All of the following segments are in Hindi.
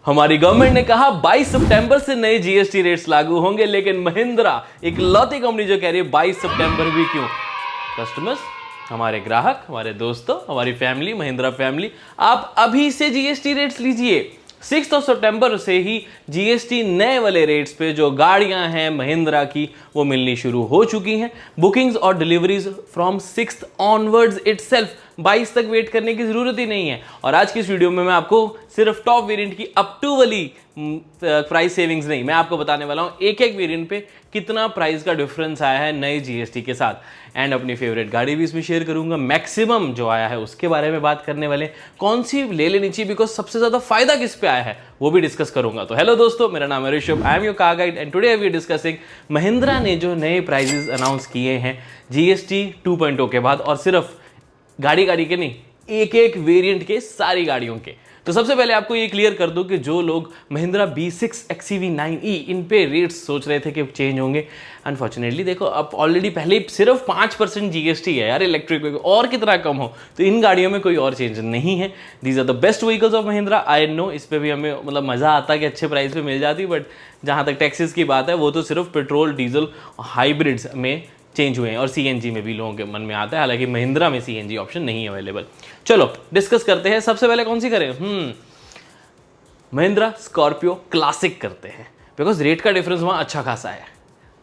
हमारी गवर्नमेंट ने कहा 22 सितंबर से नए जीएसटी रेट्स लागू होंगे, लेकिन महिंद्रा एक लौती कंपनी जो कह रही है 22 सितंबर भी क्यों। कस्टमर्स, हमारे ग्राहक, हमारे दोस्तों, हमारी फैमिली, महिंद्रा फैमिली, आप अभी से जीएसटी रेट्स लीजिए। 6 सितंबर से ही जीएसटी नए वाले रेट्स पे जो गाड़ियां हैं महिंद्रा की वो मिलनी शुरू हो चुकी हैं। बुकिंग्स और डिलीवरीज फ्रॉम 6 ऑनवर्ड्स इटसेल्फ, 22 तक वेट करने की जरूरत ही नहीं है। और आज की इस वीडियो में मैं आपको सिर्फ टॉप वेरिएंट की अप टू वाली प्राइस सेविंग्स नहीं, मैं आपको बताने वाला हूं एक एक वेरिएंट पे कितना प्राइस का डिफरेंस आया है नए जीएसटी के साथ। एंड अपनी फेवरेट गाड़ी भी इसमें शेयर करूंगा, मैक्सिमम जो आया है उसके बारे में बात करने वाले, कौन सी ले लेनी चाहिए बिकॉज सबसे ज्यादा फायदा किस पे आया है वो भी डिस्कस करूंगा। तो हेलो दोस्तों, मेरा नाम है Rishabh, I am your car guide and today we are discussing Mahindra ने जो नए प्राइजेस अनाउंस किए हैं जीएसटी 2.0 के बाद, और सिर्फ गाड़ी के नहीं, एक एक वेरिएंट के, सारी गाड़ियों के। तो सबसे पहले आपको ये क्लियर कर दूं कि जो लोग महिंद्रा B6 XEV9e इन पे रेट्स सोच रहे थे कि चेंज होंगे, अनफॉर्चुनेटली देखो अब ऑलरेडी पहले सिर्फ 5% जीएसटी है यार इलेक्ट्रिक में, और कितना कम हो। तो इन गाड़ियों में कोई और चेंज नहीं है। These are the best vehicles of Mahindra. I know इस पर भी हमें मतलब मजा आता कि अच्छे प्राइस पे मिल जाती, बट जहां तक टैक्सेस की बात है वो तो सिर्फ पेट्रोल, डीजल, हाइब्रिड्स में चेंज हुए हैं, और सीएनजी में भी लोगों के मन में आता है, हालांकि महिंद्रा में सीएनजी ऑप्शन नहीं है अवेलेबल। चलो डिस्कस करते हैं। सबसे पहले कौन सी करें? महिंद्रा स्कॉर्पियो क्लासिक करते हैं, बिकॉज रेट का डिफरेंस वहां अच्छा खासा है।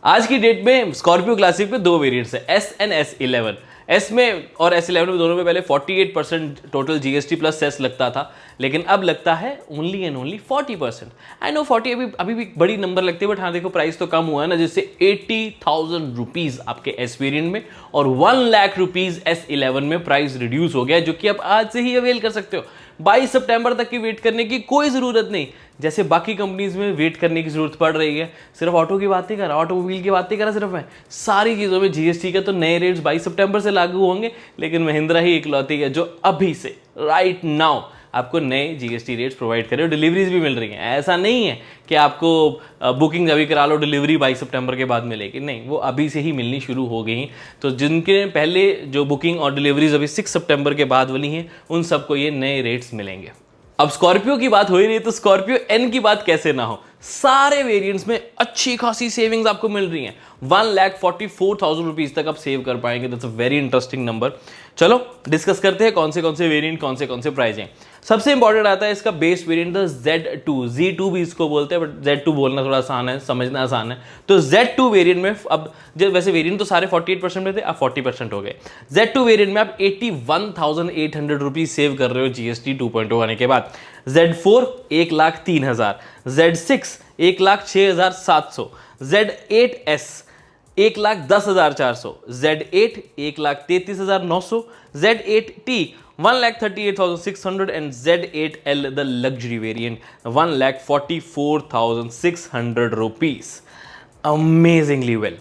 आज की डेट में स्कॉर्पियो क्लासिक पे दो वेरिएंट्स है, एस एंड S11। एस में और S11 में दोनों में पहले 48% टोटल जीएसटी प्लस सेस लगता था, लेकिन अब लगता है only and only 40%। I know 40 अभी भी बड़ी नंबर लगती है, बट हाँ देखो प्राइस तो कम हुआ है ना, जिससे 80,000 रुपीज आपके एस वेरिएंट में और 1 लाख रुपीज S11 में प्राइस रिड्यूस हो गया, जो कि आप आज से ही अवेल कर सकते हो। 22 सितंबर तक की वेट करने की कोई जरूरत नहीं, जैसे बाकी कंपनीज में वेट करने की जरूरत पड़ रही है। सिर्फ ऑटो की बात नहीं कर रहा, ऑटोमोबाइल की बात नहीं कर रहा सिर्फ मैं, सारी चीज़ों में जीएसटी के तो नए रेट्स 22 सितंबर से लागू होंगे, लेकिन महिंद्रा ही इकलौती है जो अभी से राइट नाउ आपको नए जीएसटी रेट्स प्रोवाइड करे, डिलीवरीज भी मिल रही हैं। ऐसा नहीं है कि आपको बुकिंग अभी करा लो डिलीवरी 22 सितंबर के बाद मिलेगी, नहीं, वो अभी से ही मिलनी शुरू हो गई हैं। तो जिनके पहले जो बुकिंग और डिलीवरीज अभी 6 सितंबर के बाद वाली हैं, उन सबको ये नए रेट्स मिलेंगे। अब स्कॉर्पियो की बात हो ही रही, तो स्कॉर्पियो एन की बात कैसे ना हो। सारे वेरिएंट्स में अच्छी खासी सेविंग्स आपको मिल रही हैं। 1,44,000 रुपीज तक आप सेव कर पाएंगे। That's a very interesting number. चलो डिस्कस करते हैं कौन से वेरिएंट, कौन से प्राइस हैं। सबसे इंपॉर्टेंट आता है इसका बेस वेरिएंट Z2, Z2 भी इसको बोलते हैं, बट Z2 बोलना थोड़ा आसान है, समझना आसान है। तो Z2 वेरिएंट में अब वैसे वेरिएंट तो सारे 48% में थे, अब 40% हो गए। Z2 वेरिएंट में आप 81,800 रुपीज सेव कर रहे हो जीएसटी 2.0 आने के बाद। Z4 1,03,000, Z6 1,06,700, Z8S 1,10,400, Z8 1,33,900, Z8T 1,38,600 and Z8L the luxury variant 1,44,600 rupees. Amazingly well.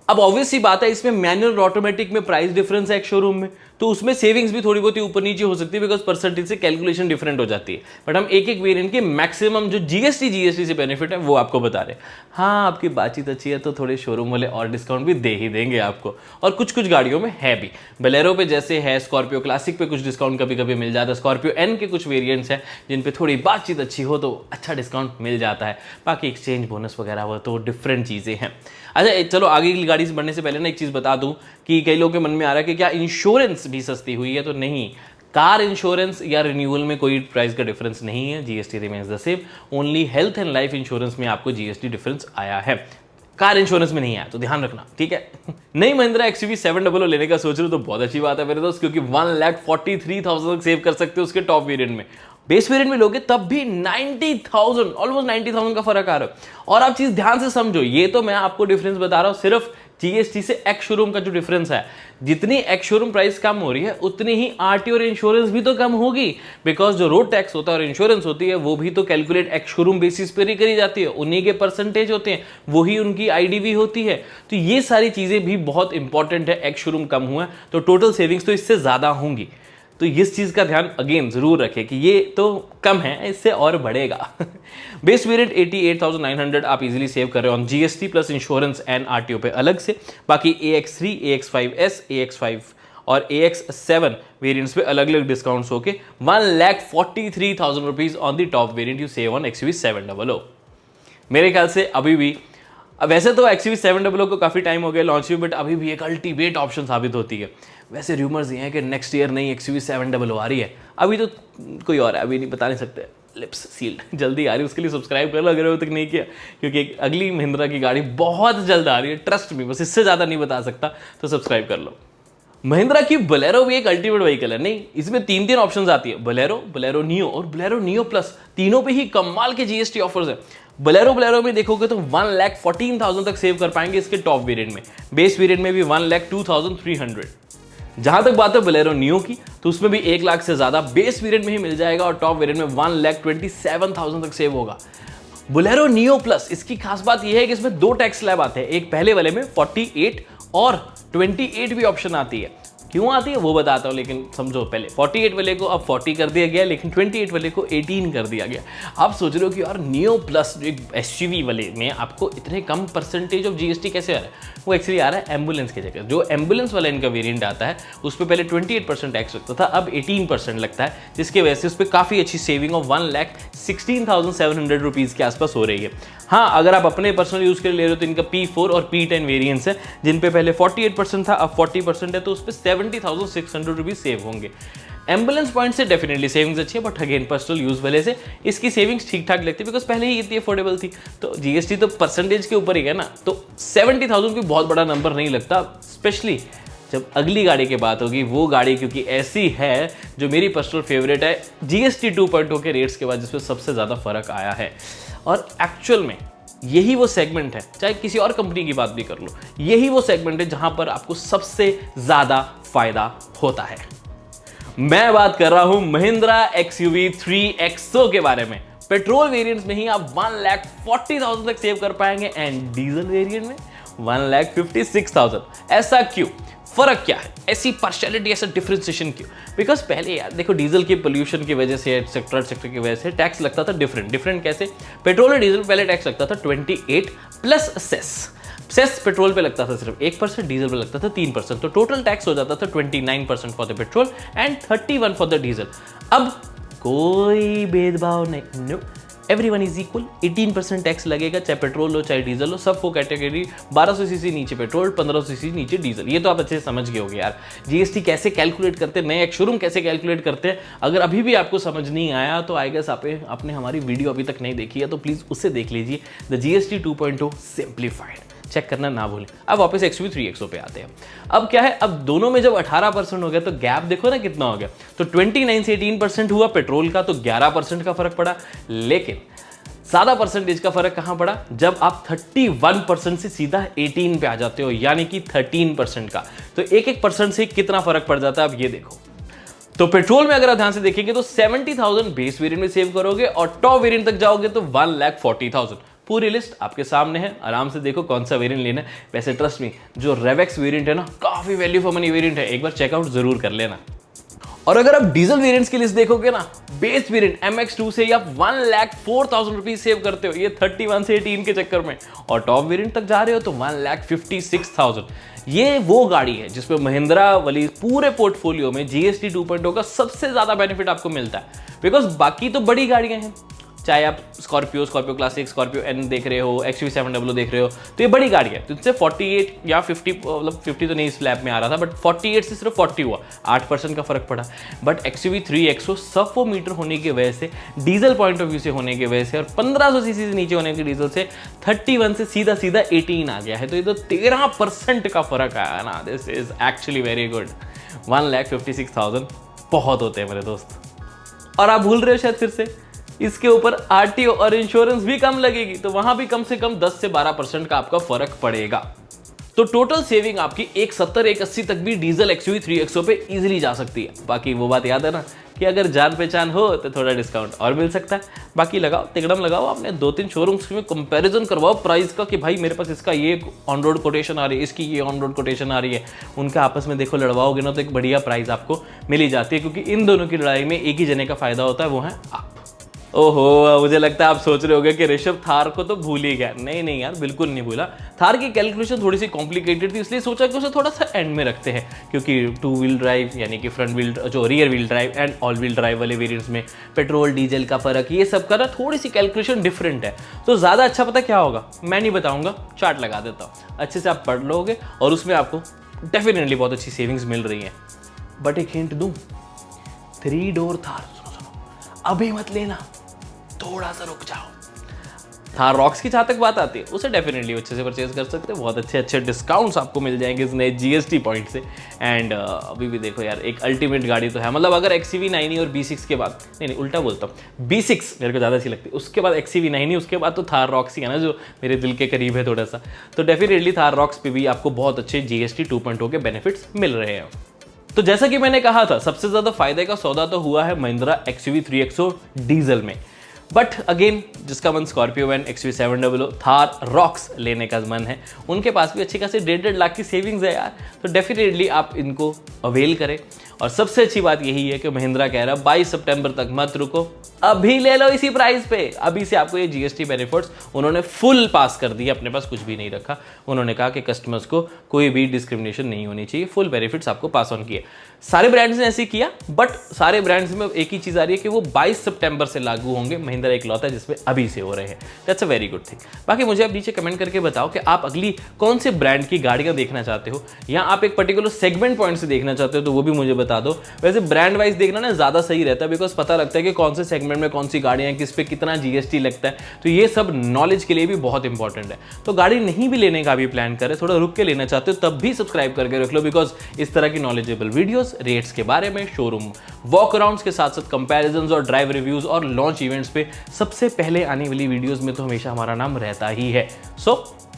अब ऑब्वियस सी बात है, इसमें मैनुअल और ऑटोमेटिक में प्राइस डिफरेंस है एक शोरूम में, तो उसमें सेविंग्स भी थोड़ी बहुत ही ऊपर नीचे हो सकती है, बिकॉज परसेंटेज से कैलकुलेशन डिफरेंट हो जाती है। बट हम एक एक वेरिएंट के मैक्सिमम जो जीएसटी से बेनिफिट है वो आपको बता रहे हैं। हाँ, आपकी बातचीत अच्छी है तो थोड़े शोरूम वाले और डिस्काउंट भी दे ही देंगे आपको, और कुछ गाड़ियों में है भी। बोलेरो पे जैसे है, स्कॉर्पियो क्लासिक पे कुछ डिस्काउंट कभी कभी मिल जाता है। स्कॉर्पियो एन के कुछ वेरियंट्स हैं जिन पे थोड़ी बातचीत अच्छी हो तो अच्छा डिस्काउंट मिल जाता है। बाकी एक्सचेंज बोनस वगैरह वो तो डिफरेंट चीज़ें हैं। अच्छा चलो आगे की गाड़ी से बढ़ने से पहले ना एक चीज़ बता दूं कि कई लोगों के मन में आ रहा है कि क्या इंश्योरेंस भी सस्ती हुई है, तो नहीं, कार इंश्योरेंस या रिन्यूअल में कोई प्राइस का डिफरेंस नहीं है, GST remains the same. Only health and life insurance में आपको जीएसटी डिफरेंस आया है, कार इंश्योरेंस में नहीं आया, तो ध्यान रखना, ठीक है। नई महिंद्रा XUV700 लेने का सोच रहे हो तो बहुत अच्छी बात है मेरे दोस्त, क्योंकि 1,43,000 सेव कर सकते हो उसके टॉप वेरिएंट में। बेस वेरिएंट में लोगे तब भी 90,000, ऑलमोस्ट 90,000 का फर्क आ रहा है। और आप चीज ध्यान से समझो, ये तो मैं आपको डिफरेंस बता रहा हूं सिर्फ जीएसटी से एक्स शोरूम का जो डिफरेंस है। जितनी एक्स शोरूम प्राइस कम हो रही है उतनी ही आरटी और इंश्योरेंस भी तो कम होगी, बिकॉज जो रोड टैक्स होता है और इंश्योरेंस होती है वो भी तो कैलकुलेट एक्स शोरूम बेसिस पर ही करी जाती है, उन्हीं के परसेंटेज होते हैं, वही उनकी आईडीवी होती है। तो ये सारी चीजें भी बहुत इंपॉर्टेंट है। एक्स शोरूम कम हुआ तो टोटल सेविंग्स तो इससे ज्यादा होंगी, तो इस चीज का ध्यान अगेन जरूर रखें कि ये तो कम है, इससे और बढ़ेगा। बेस वेरिएंट 88,900 आप इजीली सेव कर रहे हो on GST plus insurance and RTO पे अलग से। बाकी AX3, AX5S, AX5 और AX7 वेरिएंट्स पे अलग अलग डिस्काउंट्स होके 1,43,000 rupees on the top variant you save on XUV700। मेरे ख्याल से अभी भी, वैसे तो XUV700 को काफ़ी टाइम हो गया लॉन्च हुई, बट अभी भी एक अल्टीमेट ऑप्शन साबित होती है। वैसे र्यूमर्स ये हैं कि नेक्स्ट ईयर नई XUV700 आ रही है, अभी तो कोई और है, अभी नहीं बता नहीं सकते, लिप्स सील्ड, जल्दी आ रही है। उसके लिए सब्सक्राइब कर लो अगर अभी तक नहीं किया, क्योंकि एक अगली महिंद्रा की गाड़ी बहुत जल्द आ रही है, ट्रस्ट मी, बस इससे ज़्यादा नहीं बता सकता, तो सब्सक्राइब कर लो। महिंद्रा की बोलेरो भी एक अल्टीमेट व्हीकल है। नहीं, इसमें तीन ऑप्शंस आती है, बोलेरो नियो और बोलेरो नियो प्लस। तीनों पे ही कमाल के GST ऑफर्स है। बोलेरो में देखोगे तो 1,14,000 तक सेव कर पाएंगे इसके टॉप वेरिएंट में। बेस वेरिएंट में भी 1,02,300। जहां तक बात है बोलेरो नियो की, तो उसमें भी 1 लाख से ज्यादा बेस वेरिएंट में ही मिल जाएगा और टॉप वेरिएंट में 1,27,000 तक सेव होगा। बोलेरो नियो प्लस, इसकी खास बात यह है कि इसमें 2 टैक्स स्लैब आते हैं। एक पहले वाले में 48 और 28 भी ऑप्शन आती है। क्यों आती है वो बताता हूँ, लेकिन समझो पहले 48 वाले को अब 40 कर दिया गया, लेकिन 28 वाले को 18 कर दिया गया। आप सोच रहे हो कि यार नियो प्लस जो एक SUV वाले में आपको इतने कम परसेंटेज ऑफ GST कैसे आ रहा है? वो एक्चुअली आ रहा है एम्बुलेंस की जगह। जो एम्बुलेंस वाला इनका वेरिएंट आता है उस पर पहले 28% टैक्स लगता था, अब 18% लगता है, जिसकी वजह से उस पर काफ़ी अच्छी सेविंग ऑफ 1,16,700 रुपीज़ के आसपास हो रही है। हाँ, अगर आप अपने पर्सनल यूज़ के लिए ले रहे हो तो इनका P4 और P10 वेरिएंट्स है, जिन पे पहले 48% था, अब 40% है, तो उस पर 70,600 रुपीज़ सेव होंगे। एम्बुलेंस पॉइंट से डेफिनेटली सेविंग्स अच्छी है, बट अगेन पर्सनल यूज़ वाले से इसकी सेविंग्स ठीक ठाक लगती है, बिकॉज पहले ही इतनी अफोर्डेबल थी। तो GST तो परसेंटेज के ऊपर ही है ना, तो 70,000 कोई बहुत बड़ा नंबर नहीं लगता, स्पेशली जब अगली गाड़ी की बात होगी। वो गाड़ी क्योंकि ऐसी है जो मेरी पर्सनल फेवरेट है GST 2.0 के रेट्स के बाद, जिसमें सबसे ज़्यादा फर्क आया है। और एक्चुअल में यही वो सेगमेंट है, चाहे किसी और कंपनी की बात भी कर लो, यही वो सेगमेंट है जहां पर आपको सबसे ज़्यादा फायदा होता है। मैं बात कर रहा हूं महिंद्रा XUV 3XO के बारे में। पेट्रोल वेरिएंट्स में ही आप 1,40,000 तक सेव कर पाएंगे एंड डीजल वेरिएंट में 1,56,000। ऐसा क्यों? फर्क क्या है? ऐसी पार्शियलिटी, ऐसा डिफरेंशिएशन क्यों? बिकॉज पहले यार देखो, डीजल के पोल्यूशन की वजह से, सेक्टर की वजह से टैक्स लगता था डिफरेंट कैसे? पेट्रोल और डीजल पहले टैक्स लगता था 28 प्लस सेस पेट्रोल पे लगता था सिर्फ 1%, डीजल पे लगता था 3%, तो टोटल टैक्स हो जाता था 29% for the petrol and 31 for the diesel. अब कोई भेदभाव नहीं, no, everyone is equal. 18% tax लगेगा, चाहे पेट्रोल हो चाहे डीजल हो, सब वो कैटेगरी 1200 सीसी नीचे पेट्रोल, 1500 सीसी नीचे डीजल। ये तो आप अच्छे से समझ गए होगे यार GST कैसे कैलकुलेट करते हैं, नए एक शोरूम कैसे कैलकुलेट करते हैं। अगर अभी भी आपको समझ नहीं आया तो आई गेस आपने हमारी वीडियो अभी तक नहीं देखी है, तो प्लीज़ उससे देख लीजिए, द GST 2.0 सिंप्लीफाइड, चेक करना ना भूलें। अब वापस XUV 3XO पे आते हैं। अब क्या है, अब दोनों में जब 18% हो गया तो गैप देखो ना कितना हो गया। तो 29 से 18% हुआ पेट्रोल का, तो 11% का फर्क पड़ा। लेकिन ज्यादा परसेंटेज का फर्क कहां पड़ा? जब आप 31% से सीधा 18 पे आ जाते हो, यानी कि 13% का। तो 1% से कितना फर्क पड़ जाता है, अब ये देखो। तो पेट्रोल में अगर आप ध्यान से देखेंगे तो 70,000 बेस वेरिएंट में सेव करोगे और टॉप वेरिएंट तक जाओगे तो 1,40,000। पूरी लिस्ट आपके सामने है, आराम से देखो कौन सा वेरिएंट लेना है। वैसे ट्रस्ट मी, जो रेवेक्स वेरिएंट है ना, काफी वैल्यू फॉर मनी वेरिएंट है, एक बार चेकआउट जरूर कर लेना। और अगर आप डीजल वेरिएंट्स की लिस्ट देखोगे ना, बेस वेरिएंट MX2 से आप 1,04,000 रुपीज सेव करते हो, ये 31 से 18 के चक्कर में, और टॉप वेरिएंट तक जा रहे हो तो 1,56,000। ये वो गाड़ी है जिसपे महिंद्रा वाली पूरे पोर्टफोलियो में GST 2.0 का सबसे ज्यादा बेनिफिट आपको मिलता है। बिकॉज बाकी तो बड़ी गाड़ियां हैं, चाहे आप स्कॉर्पियो क्लासिक, स्कॉर्पियो N देख रहे हो, XUV700 देख रहे हो, तो ये बड़ी गाड़ी है। तो इससे 48 या 50, मतलब 50 तो नहीं स्लैब में आ रहा था, बट 48 से सिर्फ 40 हुआ, 8% का फर्क पड़ा। बट XUV 3XO सब 4 मीटर होने की वजह से, डीजल पॉइंट ऑफ व्यू से होने की वजह से, और 1500 सीसी से नीचे होने के डीजल से 31 से सीधा 18 आ गया है। तो ये तो 13% का फर्क आया ना। This is actually very good. 1,56,000 बहुत होते हैं मेरे दोस्त। और आप भूल रहे हो शायद फिर से, इसके ऊपर RTO और इंश्योरेंस भी कम लगेगी, तो वहां भी कम से कम 10 से 12% का आपका फर्क पड़ेगा। तो टोटल सेविंग आपकी 170 180 तक भी डीजल XUV 3XO पे इजीली जा सकती है। बाकी वो बात याद है ना कि अगर जान पहचान हो तो थोड़ा डिस्काउंट और मिल सकता है। बाकी लगाओ, तिकड़म लगाओ, आपने 2-3 शोरूम्स में कंपैरिजन करवाओ प्राइस का कि भाई मेरे पास इसका ये ऑन रोड कोटेशन आ रही है, इसकी ये ऑन रोड कोटेशन आ रही है। उनका आपस में देखो, लड़वाओगे ना तो एक बढ़िया प्राइस आपको मिल ही जाती है, क्योंकि इन दोनों की लड़ाई में एक ही जने का फायदा होता है, वो है आप। ओहो, मुझे लगता है आप सोच रहे होगे कि ऋषभ थार को तो भूल ही गया। नहीं नहीं यार, बिल्कुल नहीं भूला। थार की कैलकुलेशन थोड़ी सी कॉम्प्लिकेटेड थी, इसलिए सोचा कि उसे थोड़ा सा एंड में रखते हैं, क्योंकि 2 व्हील ड्राइव यानी कि फ्रंट व्हील जो rear wheel drive and all wheel drive वाले वेरिएंट्स में पेट्रोल डीजल का फर्क, ये सब का ना थोड़ी सी कैलकुलेशन डिफरेंट है। तो ज़्यादा अच्छा पता क्या होगा, मैं नहीं बताऊंगा, चार्ट लगा देता हूँ, अच्छे से आप पढ़ लोगे और उसमें आपको डेफिनेटली बहुत अच्छी सेविंग्स मिल रही हैं। बट एक हिंट दूँ, 3 डोर थार, सुनो अभी मत लेना, थोड़ा सा रुक जाओ। थार रॉक्स की जहाँ तक बात आती है, उसे डेफिनेटली अच्छे से परचेज कर सकते हैं, बहुत अच्छे अच्छे डिस्काउंट्स आपको मिल जाएंगे इस नए जीएसटी पॉइंट से। एंड अभी भी देखो यार, एक अल्टीमेट गाड़ी तो है, मतलब अगर XCV90 और B6 के बाद, नहीं उल्टा बोलता हूँ, B6 मेरे को ज़्यादा अच्छी लगती है, उसके बाद XCV90, उसके बाद तो थार रॉक्स ही है ना, जो मेरे दिल के करीब है थोड़ा सा। तो डेफिनेटली थार रॉक्स पे भी आपको बहुत अच्छे GST 2.0 के बेनिफिट्स मिल रहे हैं। तो जैसा कि मैंने कहा था, सबसे ज़्यादा फायदे का सौदा तो हुआ है महिंद्रा XUV3XO डीजल में। बट अगेन, जिसका मन Scorpio and XUV700 Thar rocks लेने का मन है, उनके पास भी अच्छी खासी 1.5 लाख की सेविंग्स है यार। तो डेफिनेटली आप इनको अवेल करें। और सबसे अच्छी बात यही है कि महिंद्रा कह रहा है 22 सितंबर तक मत रुको, अभी ले लो इसी प्राइस पे। अभी से आपको ये GST बेनिफिट्स उन्होंने फुल पास कर दिए, अपने पास कुछ भी नहीं रखा। उन्होंने कहा कि कस्टमर्स को कोई भी डिस्क्रिमिनेशन नहीं होनी चाहिए, फुल बेनिफिट्स आपको पास ऑन किए। सारे ब्रांड्स ने ऐसे किया, बट सारे ब्रांड्स में एक ही चीज़ आ रही है कि वो 22 सितंबर से लागू होंगे। महिंद्रा इकलौता है जिसमें अभी से हो रहे हैं। That's a very good thing. बाकी मुझे आप नीचे कमेंट करके बताओ कि आप अगली कौन से ब्रांड की गाड़ियाँ देखना चाहते हो, या आप एक पर्टिकुलर सेगमेंट पॉइंट से देखना चाहते हो, तो वो भी मुझे बता दो। वैसे ब्रांड वाइज देखना ना ज़्यादा सही रहता है, बिकॉज पता लगता है कि कौन से सेगमेंट में कौन सी गाड़ियाँ हैं, किस पे कितना GST लगता है। तो ये सब नॉलेज के लिए भी बहुत इंपॉर्टेंट है। तो गाड़ी नहीं भी लेने का भी प्लान करें, थोड़ा रुक के लेना चाहते हो, तब भी सब्सक्राइब करके रख लो, बिकॉज इस तरह की नॉलेजेबल वीडियोस, रेट्स के बारे में, शोरूम वॉक अराउंड्स के साथ साथ कंपैरिजंस और ड्राइव रिव्यूज और लॉन्च इवेंट्स पे सबसे पहले आने वाली वीडियोस में तो हमेशा हमारा नाम रहता ही है। सो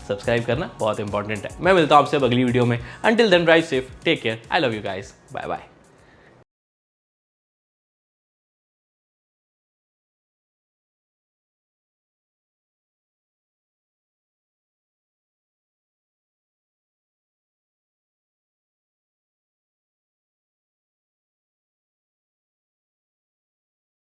सब्सक्राइब करना बहुत इंपॉर्टेंट है। मैं मिलता हूं आपसे अगली वीडियो में। Until then drive safe, take care, I love you guys, bye bye.